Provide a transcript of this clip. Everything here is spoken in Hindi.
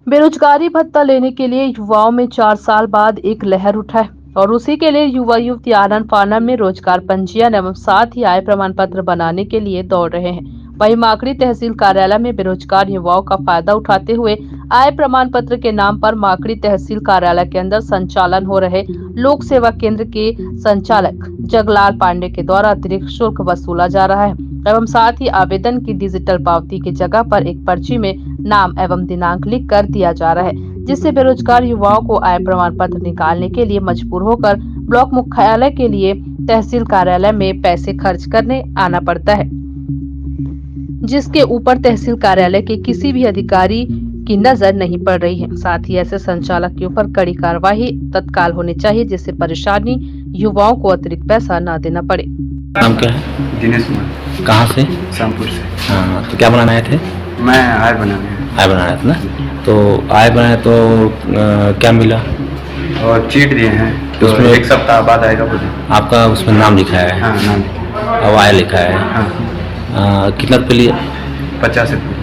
बेरोजगारी भत्ता लेने के लिए युवाओं में 4 साल बाद एक लहर उठा है और उसी के लिए युवा युवती आनन फानन में रोजगार पंजीयन एवं साथ ही आय प्रमाण पत्र बनाने के लिए दौड़ रहे हैं। वहीं माकड़ी तहसील कार्यालय में बेरोजगार युवाओं का फायदा उठाते हुए आय प्रमाण पत्र के नाम पर माकड़ी तहसील कार्यालय के अंदर संचालन हो रहे लोक सेवा केंद्र के संचालक जगलाल पांडे के द्वारा अतिरिक्त शुल्क वसूला जा रहा है एवं साथ ही आवेदन की डिजिटल पावती की जगह पर एक पर्ची में नाम एवं दिनांक लिख कर दिया जा रहा है, जिससे बेरोजगार युवाओं को आय प्रमाण पत्र निकालने के लिए मजबूर होकर ब्लॉक मुख्यालय के लिए तहसील कार्यालय में पैसे खर्च करने आना पड़ता है, जिसके ऊपर तहसील कार्यालय के किसी भी अधिकारी की नजर नहीं पड़ रही है। साथ ही ऐसे संचालक के ऊपर कड़ी कार्रवाई तत्काल होनी चाहिए, जिससे परेशानी युवाओं को अतिरिक्त पैसा न देना पड़े। नाम क्या है? दिनेश कुमार। कहाँ से? शामपुर से। हाँ, तो क्या बनाने आए थे? मैं आय बनाने आय बनाया था ना? तो आय बनाया तो क्या मिला? और चीट दिए हैं, तो उसमें एक सप्ताह बाद आएगा मुझे। आपका उसमें नाम लिखा है? हाँ, नाम लिखा है। और आय लिखा है? हाँ, कितना रुपये लिए? 50 रुपये।